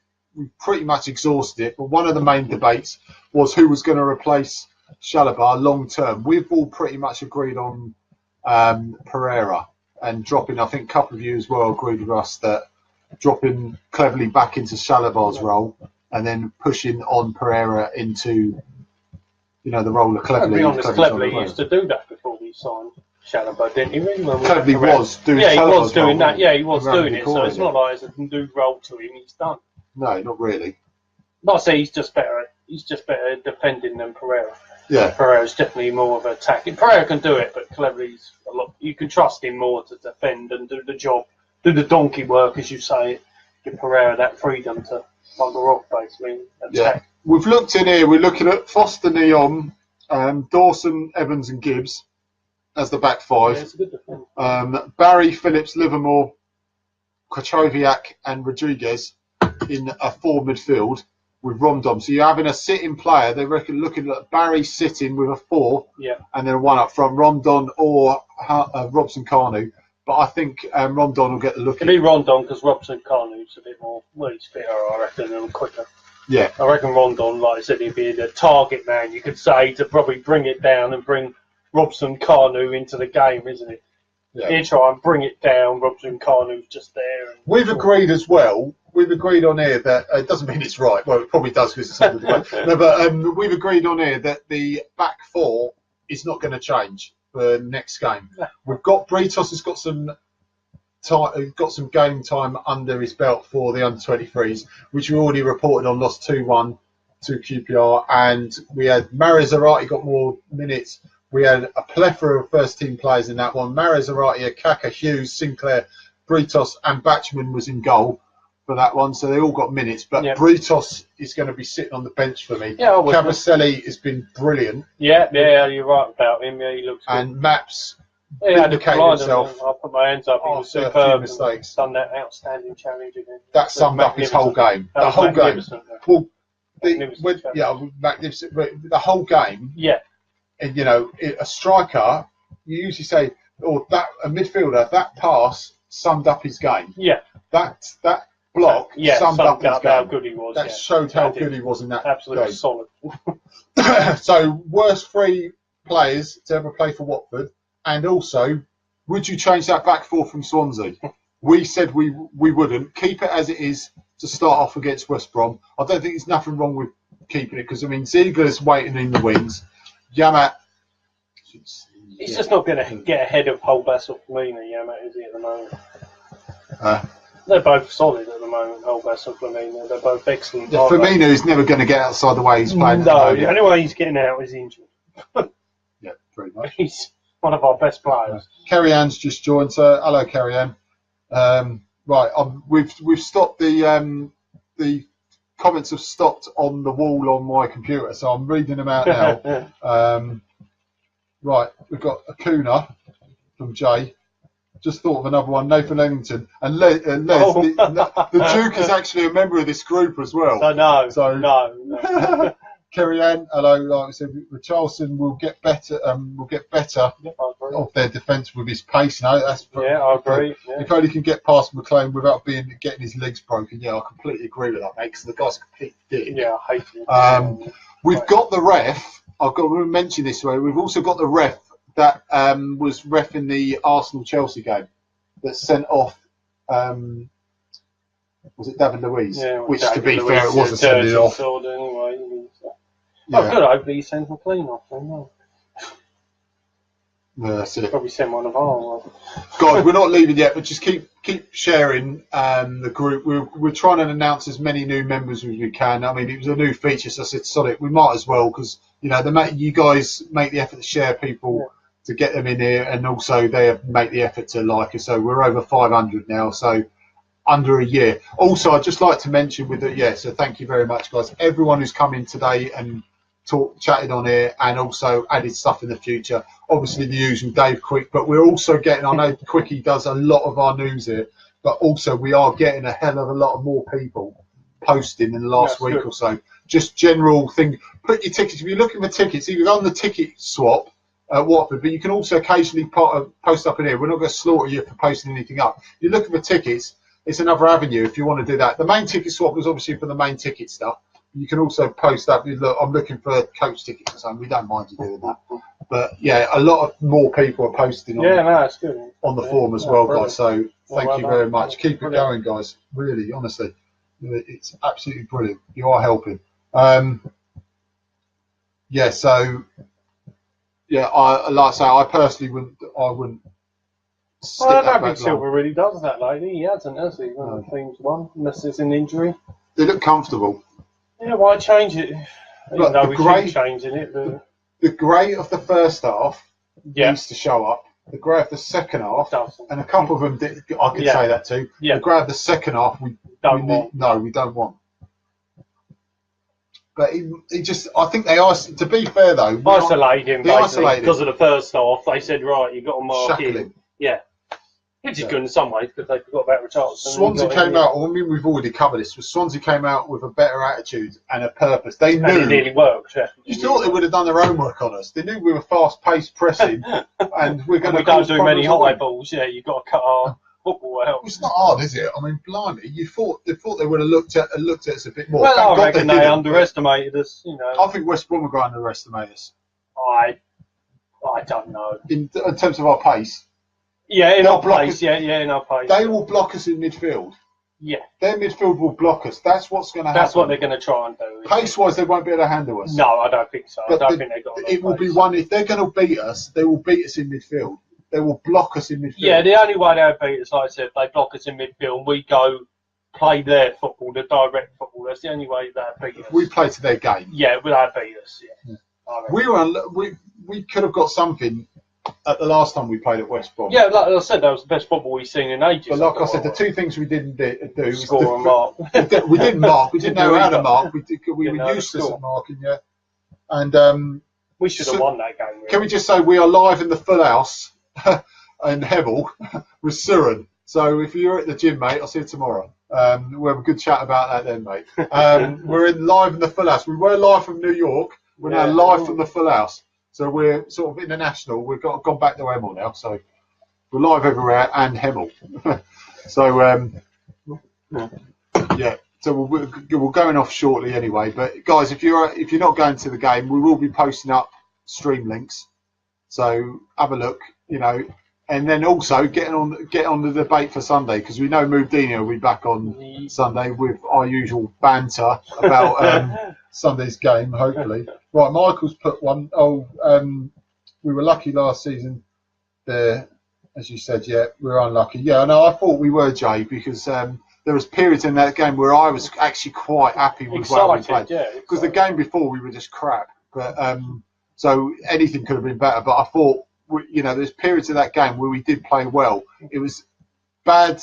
pretty much exhausted it, but one of the main debates was who was going to replace Chalobah long term. We've all pretty much agreed on Pereira, and dropping, I think a couple of you as well agreed with us that dropping Cleverley back into Chalobah's role and then pushing on Pereira into, the role of Cleverley. To be honest, Cleverley used to do that before he signed Chalobah, didn't he? Cleverley was doing he was doing that. Yeah, he was doing it. So it's not like there's a new role to him. He's done. No, not really. Not to say he's just better. He's just better defending than Pereira. Yeah, Pereira's definitely more of an attacking. Pereira can do it, but Cleverley's a lot. You can trust him more to defend and do the job, do the donkey work, as you say. Give Pereira that freedom to bugger off, basically. Attack. Yeah, we've looked in here. We're looking at Foster, Neon, Dawson, Evans, and Gibbs as the back five. Yeah, it's a good defense. Barry, Phillips, Livermore, Krachowiak, and Rodriguez in a 4 midfield. With Rondon, so you're having a sitting player. They reckon looking at Barry sitting with a 4, and then a 1 up front, Rondon or Robson Kanu. But I think Rondon will get the look. It'll be Rondon because Robson Kanu's a bit more. Well, he's fitter, I reckon, and quicker. Yeah, I reckon Rondon, like I said, he'd be the target man. You could say to probably bring it down and bring Robson Kanu into the game, isn't it? He'll try and bring it down. Robson Carnu's just there. And we've agreed as well. We've agreed on here that it doesn't mean it's right. Well, it probably does because it's under the way. No, but we've agreed on here that the back four is not going to change for next game. We've got Britos has got some time, got some game time under his belt for the under-23s, which we already reported on. Lost 2-1 to QPR, and we had Marizarati got more minutes. We had a plethora of first-team players in that one. Marizarati, Akaka, Hughes, Sinclair, Britos, and Batchman was in goal for that one, so they all got minutes. But Britos is going to be sitting on the bench for me. Yeah, Cavaselli has been brilliant. Yeah, you're right about him. Yeah, he looks good. And Maps vindicated himself. I'll put my hands up. He was superb. Mistakes. Done that outstanding challenge again. That summed up his whole game. The whole game. Well, magnificent. The whole game. Yeah. And, you know, a striker, you usually say, or that a midfielder, that pass summed up his game. Yeah. That block summed up his game. How good he was. That showed how good he was in that absolutely game. Solid. So, worst 3 players to ever play for Watford. And also, would you change that back four from Swansea? We said we wouldn't. Keep it as it is to start off against West Brom. I don't think there's nothing wrong with keeping it because, I mean, Ziegler's waiting in the wings. Yamat. He's just not going to get ahead of Holbass or Flamina, Yamat, is he, at the moment? They're both solid at the moment, Holbass and Flamina. They're both excellent. Yeah, Flamina is never going to get outside the way he's playing. No, the only way he's getting out is injured. Yeah, pretty much. He's one of our best players. Kerry Ann's just joined, so hello, Kerry Ann. Right, we've stopped the comments have stopped on the wall on my computer, so I'm reading them out now. Right, we've got Acuna from Jay. Just thought of another one, Nathan Ellington. And Les, the Duke is actually a member of this group as well. No. Kerry Ann, hello. Like I said, Richarlison will get better. Of their defence with his pace. No, I agree. Yeah. If only can get past McLean without getting his legs broken. Yeah, I completely agree with that, mate. Because the guy's a complete dick. Yeah, I hate him. We've got the ref. I've got to mention this way. We've also got the ref that was ref in the Arsenal-Chelsea game that sent off. Was it David Luiz? Yeah, which, to be fair, it wasn't sending off. Anyway. Yeah. Oh, good. Hopefully he sends McLean off. That's it. Probably send one of ours. God, we're not leaving yet, but just keep sharing the group. We're trying to announce as many new members as we can. I mean, it was a new feature, so I said, sod it, we might as well, because you you guys make the effort to share people to get them in here, and also they make the effort to like us. So we're over 500 now, so under a year. Also, I'd just like to mention so thank you very much, guys. Everyone who's come in today and chatted on here and also added stuff in the future. Obviously the usual Dave Quick, but we're also getting, I know Quickie does a lot of our news here, but also we are getting a hell of a lot of more people posting in the last week or so. Just general thing. Put your tickets, if you're looking for tickets, you're on the ticket swap at Watford, but you can also occasionally post up in here. We're not going to slaughter you for posting anything up. You're looking for tickets, it's another avenue if you want to do that. The main ticket swap was obviously for the main ticket stuff. You can also post up, look, I'm looking for coach tickets or something. We don't mind you doing that. But yeah, a lot of more people are posting on the forum as well, guys. So thank you very much. Keep it going, guys. Really, honestly. It's absolutely brilliant. You are helping. Like I say, I personally wouldn't. I don't think Silver really does that lately. He hasn't, has he? One of the teams won, unless there's an injury. They look comfortable. Yeah, why change it? Even though we keep changing it. The grey of the first half needs to show up. The grey of the second half, and a couple of them did, I could say that too. Yeah. The grey of the second half, we don't want. But he just, I think they to be fair though, isolated him because of the first half. They said, right, you've got to mark him. Yeah. Which is good in some ways because they forgot about Richarlison. Swansea came out, I mean, we've already covered this, but Swansea came out with a better attitude and a purpose. They knew. And it nearly worked. Yeah. You thought they would have done their homework on us. They knew we were fast-paced pressing and we're going to. We don't do many high balls. Yeah, you've got to cut our football out. It's not hard, is it? I mean, blimey, they thought they would have looked at us a bit more. Well, I reckon they underestimated us. I think West Brom are going to underestimate us. I don't know. In terms of our pace. Yeah, in They'll our block place. us. Yeah, in our place. They will block us in midfield. Yeah. Their midfield will block us. That's what's going to happen. That's what they're going to try and do. Pace-wise, they won't be able to handle us. No, I don't think so. But I don't think they've got enough it will pace. be one. If they're going to beat us, they will beat us in midfield. They will block us in midfield. Yeah, the only way they'll beat us, like I said, they block us in midfield and we go play their football, the direct football. That's the only way they'll beat us. We play to their game. Yeah, they'll beat us. Yeah. We could have got something at the last time we played at West Brom. Yeah, like I said, that was the best football we've seen in ages. But like I said, the two things we didn't do was score and mark. We didn't mark. We didn't know how to mark. We were useless at marking. Yeah, and we should have won that game. Really. Can we just say we are live in the full house in Hebble with Surin. So if you're at the gym, mate, I'll see you tomorrow. We'll have a good chat about that then, mate. We're live in the full house. We were live from New York. We're now live from the full house. So we're sort of international. We've gone back to Hemel now. So we're live everywhere and Hemel. So, yeah. So we're going off shortly anyway. But guys, if you're not going to the game, we will be posting up stream links. So have a look, and then also get on the debate for Sunday, because we know Deano will be back on Sunday with our usual banter about Sunday's game, hopefully. Right, Michael's put one. We were lucky last season there, as you said. Yeah, we were unlucky. Yeah, no, I thought we were, Jay, because there was periods in that game where I was actually quite happy with what we played. Because the game before we were just crap. But so anything could have been better. But I thought, there's periods of that game where we did play well. It was bad.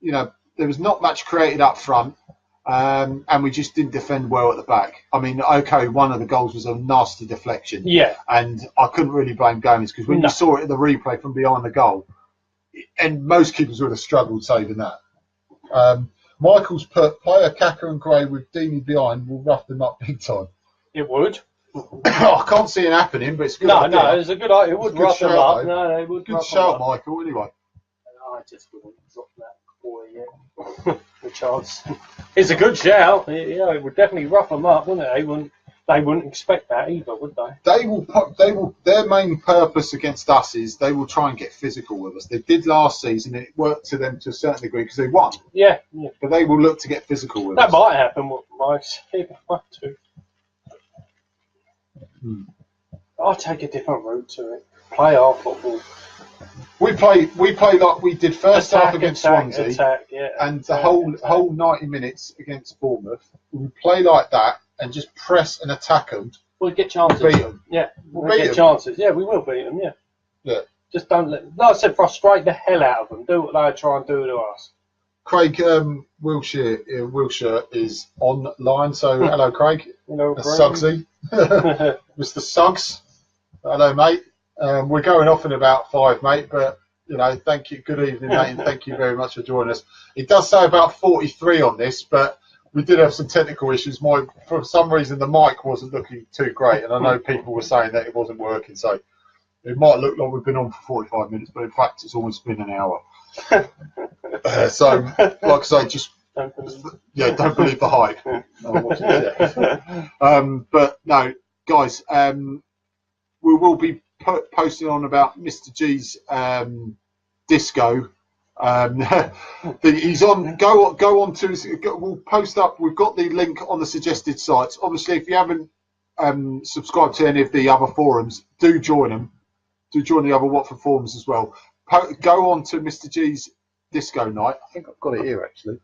There was not much created up front. And we just didn't defend well at the back. I mean, okay, one of the goals was a nasty deflection. Yeah. And I couldn't really blame Gomez, because when you saw it in the replay from behind the goal, and most keepers would have struggled saving that. Michael's put, player Kaka and Gray with Deeney behind will rough them up big time. It would. I can't see it happening, but it's good. No, it's a good idea. It would rough them up. No, it would. Good shout, Michael. Anyway. I just wouldn't drop that boy yet. The chance. It's a good shout. It would definitely rough them up, wouldn't it? They wouldn't expect that either, would they? They will. Their main purpose against us is they will try and get physical with us. They did last season. It worked to them to a certain degree because they won. Yeah. But they will look to get physical with us. That might happen. Might too. I'll take a different route to it. Play our football. We play like we did first half against Swansea, and the whole 90 minutes against Bournemouth. We play like that and just press and attack them. We'll get chances. Beat them. Yeah, we'll get chances. Yeah, we will beat them. Yeah. Just don't like I said, frustrate the hell out of them. Do what they try and do to us. Craig Wilshire is online. So hello, Craig. Hello, Suggsy. Mr. Suggs. Hello, mate. We're going off in about 5, mate, but thank you. Good evening, mate, and thank you very much for joining us. It does say about 43 on this, but we did have some technical issues. For some reason, the mic wasn't looking too great, and I know people were saying that it wasn't working, so it might look like we've been on for 45 minutes, but in fact, it's almost been an hour. So, like I say, just don't believe the hype. But no, guys, we will be posting on about Mr. G's disco. He's on. Go on to. We'll post up. We've got the link on the suggested sites. Obviously, if you haven't subscribed to any of the other forums, do join them. Do join the other Watford forums as well. Go on to Mr. G's disco night. I think I've got it here actually.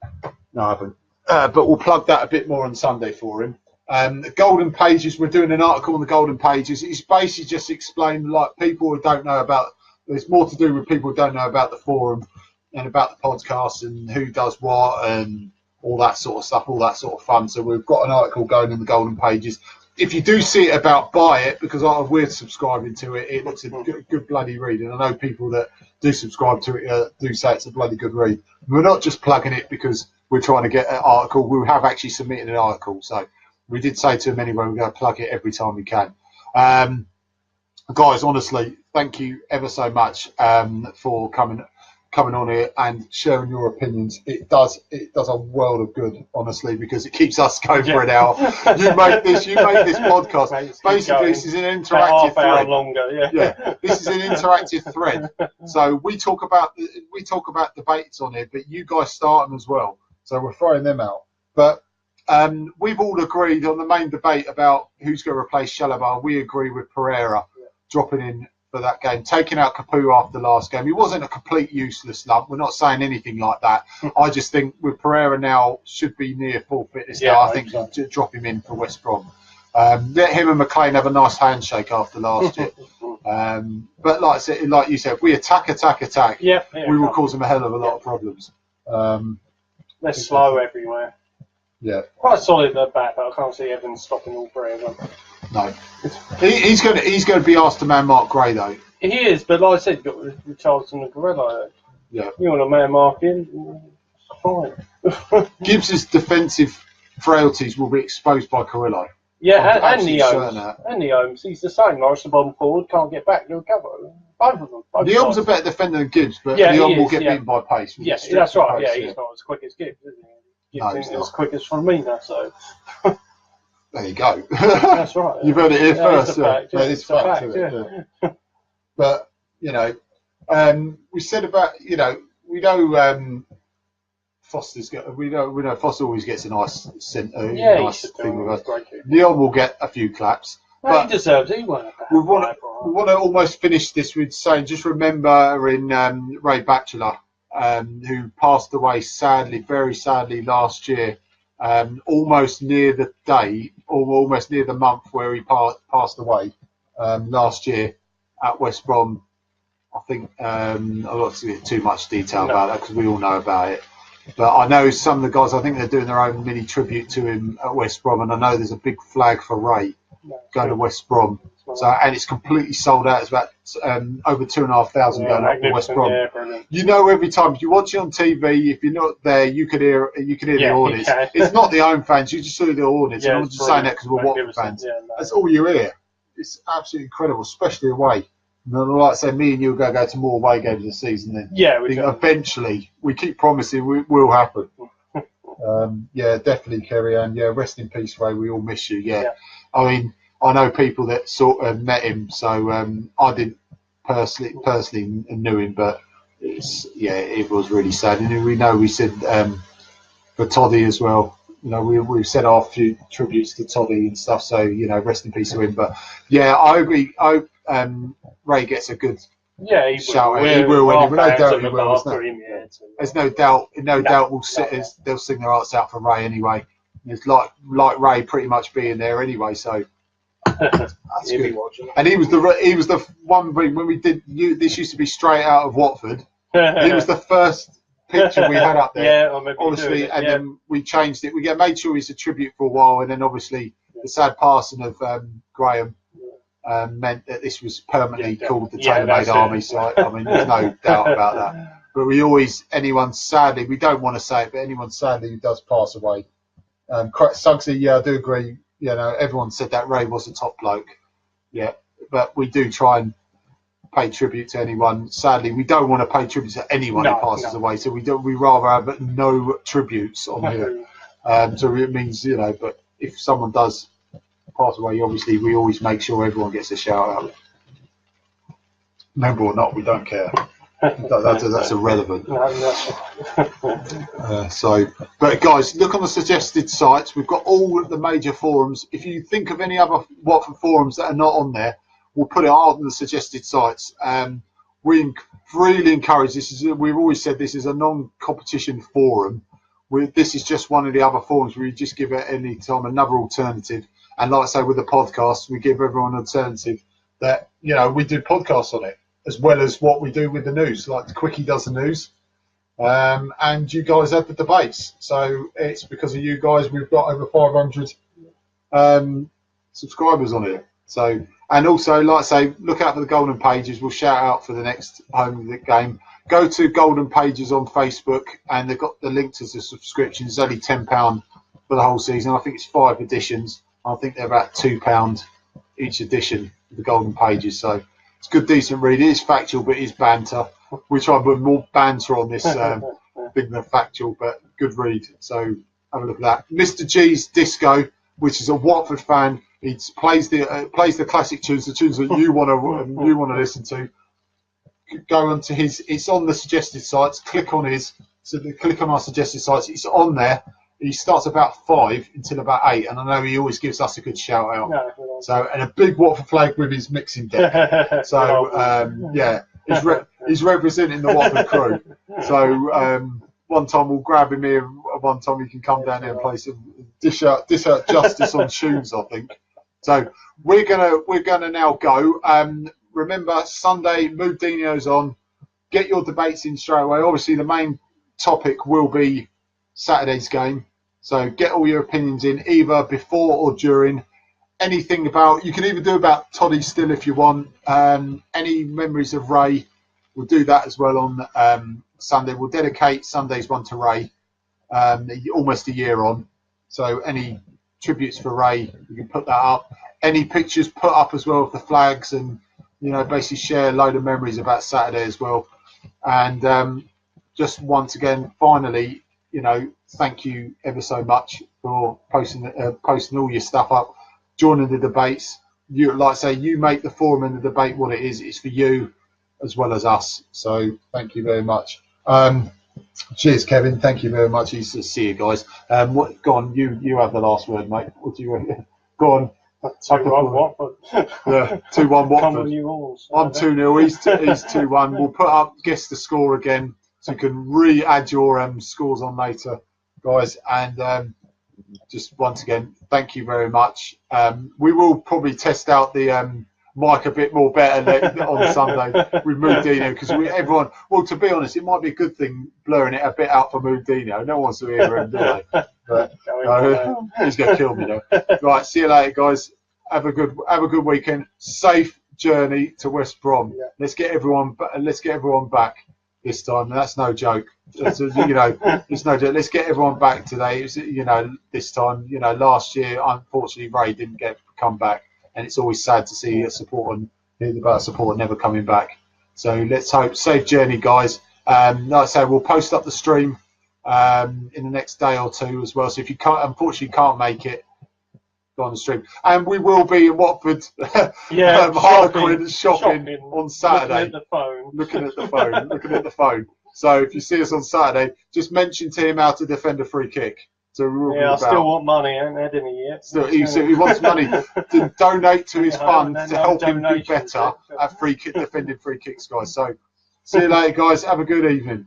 No, I haven't. But we'll plug that a bit more on Sunday for him. The Golden Pages, we're doing an article on the Golden Pages. It's basically just explained, like, people who don't know about, there's more to do with people who don't know about the forum and about the podcast and who does what and all that sort of stuff, all that sort of fun. So we've got an article going in the Golden Pages. If you do see it about buy it, because we're subscribing to it, it looks a good bloody read. And I know people that do subscribe to it do say it's a bloody good read. We're not just plugging it because we're trying to get an article. We have actually submitted an article. So we did say to him anyway, we're going to plug it every time we can. Guys, honestly, thank you ever so much for coming. coming on here and sharing your opinions. It does a world of good, honestly, because it keeps us going for an hour. You make this podcast. Basically, this is an interactive thread. Longer, yeah, this is an interactive thread. So we talk about debates on it, but you guys start them as well. So we're throwing them out. But we've all agreed on the main debate about who's going to replace Chalobah. We agree with Pereira dropping in for that game, taking out Capoue after the last game. He wasn't a complete useless lump. We're not saying anything like that. I just think with Pereira now should be near full fitness now. I think drop him in for West Brom. Let him and McLean have a nice handshake after last year. But like you said, if we attack, we will cause them a hell of a lot of problems. They're slow everywhere. Yeah, quite solid at the back, but I can't see Evans stopping all three of them. No, he's going to be asked to man mark Gray though. He is, but like I said, you've got Richarlison and Guerrero. Yeah, you want a man marking, fine. Gibbs's defensive frailties will be exposed by Carrillo. Yeah, and the Holmes. He's the same. Morris the bomb forward, can't get back to recover. Both of them. The Holmes a better defender than Gibbs, but the Holmes will get beaten by pace. Yes, that's right. Yeah, he's not as quick as Gibbs, is he? Gibbs is as quick as Firmino, so. There you go. That's right. You've heard it here first. It's a fact. But, we said about, we know Foster's got. We know Foster always gets a nice thing with us. Leon will get a few claps. Well, he deserves it. He won't. We want to almost finish this with saying, just remember in Ray Batchelor, who passed away very sadly last year, almost near the day, or almost near the month where he passed away last year at West Brom. I think I'm not going to get too much detail about that because we all know about it. But I know some of the guys, I think they're doing their own mini tribute to him at West Brom, and I know there's a big flag for Ray going to West Brom. So, and it's completely sold out. It's about over 2,500 going up to West Brom. Every time if you watch it on TV, if you're not there, you can hear the Hornets. It's not the home fans; you just hear the Hornets. I'm just saying that because we're Watford fans. That's all you hear. It's absolutely incredible, especially away. And like I say, me and you will go to more away games this season. Then eventually, we keep promising it will happen. Definitely, Kerry, and rest in peace, Ray. We all miss you. I mean, I know people that sort of met him, so I didn't personally knew him, but it was really sad. And we said for Toddy as well. We've said our few tributes to Toddy and stuff. So rest in peace to him. But I agree. I hope Ray gets a good shout. He will. No doubt he will. There's no doubt. No doubt they'll sing their hearts out for Ray anyway. It's like Ray pretty much being there anyway. So. That's good. And he was the one when we did. This used to be straight out of Watford. He was the first picture we had up there. Obviously, then we changed it. We made sure he's a tribute for a while, and then obviously the sad passing of Graham meant that this was permanently called the Tailor-Made Army. So I mean, there's no doubt about that. But we don't want to say it, but anyone sadly who does pass away, Suggsy, I do agree. Everyone said that Ray was a top bloke. Yeah, but we do try and pay tribute to anyone. Sadly, we don't want to pay tribute to anyone who passes away. So we rather have no tributes on here. So it means, but if someone does pass away, obviously we always make sure everyone gets a shout out. Member or not, we don't care. That's irrelevant. But guys, look on the suggested sites. We've got all the major forums. If you think of any other Watford forums that are not on there, we'll put it on the suggested sites. We really encourage this. We've always said this is a non-competition forum. This is just one of the other forums where we just give it any time another alternative. And like I say, with the podcast, we give everyone an alternative that we do podcasts on it, as well as what we do with the news, like the Quickie does the news, and you guys have the debates. So it's because of you guys we've got over 500 subscribers on it. So, and also, like I say, look out for the Golden Pages. We'll shout out for the next home of the game. Go to Golden Pages on Facebook, and they've got the link to the subscription. It's only £10 for the whole season. I think it's 5 editions. I think they're about £2 each edition of the Golden Pages. So it's good, decent read. It is factual, but it is banter. we try and put more banter on this big than factual, but good read. So have a look at that. Mr. G's Disco, which is a Watford fan. He plays the classic tunes, the tunes that you want to listen to. Go onto his. It's on the suggested sites. Click on his. So click on our suggested sites. It's on there. He starts about 5 until about 8, and I know he always gives us a good shout out. No, so, and a big Watford flag with his mixing deck. So yeah, he's representing the Watford crew. So one time we'll grab him here. One time he can come down here and play some dish out justice on tunes, I think. So we're gonna now go. Remember, Sunday, Mood Dino's on. Get your debates in straight away. Obviously, the main topic will be Saturday's game. So get all your opinions in, either before or during. Anything about, you can even do about Toddy still if you want. Any memories of Ray, we'll do that as well on Sunday. We'll dedicate Sunday's one to Ray, almost a year on. So any tributes for Ray, you can put that up. Any pictures put up as well of the flags, and basically share a load of memories about Saturday as well. And just once again, finally, thank you ever so much for posting all your stuff up, joining the debates. You, like I say, you make the forum and the debate what it is. It's for you as well as us. So thank you very much. Cheers, Kevin. Thank you very much. See you guys. Go on. You have the last word, mate. What do you go on? 2-1 Watford. Yeah, 2-1 Watford. Come on, you all. I'm 2-0. He's 2-1. We'll put up guess the score again, so you can re-add your scores on later, guys. And just once again, thank you very much. We will probably test out the mic a bit more better on Sunday with Mood Dino, because everyone. Well, to be honest, it might be a good thing blurring it a bit out for Mood Dino. No one wants to hear him, do they? But he's going to kill me though. Right, see you later, guys. Have a good weekend. Safe journey to West Brom. Yeah. Let's get everyone back this time. That's no joke. It's no joke. Let's get everyone back today. This time. Last year, unfortunately, Ray didn't come back, and it's always sad to see a supporter never coming back. So let's hope safe journey, guys. Like I say, we'll post up the stream in the next day or two as well. So if you unfortunately can't make it, go on the stream, and we will be in Watford, shopping on Saturday. Looking at the phone. So if you see us on Saturday, just mention to him how to defend a free kick. So I still want money. I haven't had any yet. He wants money to donate to his fund to help him do better at defending free kicks, guys. So see you later, guys. Have a good evening.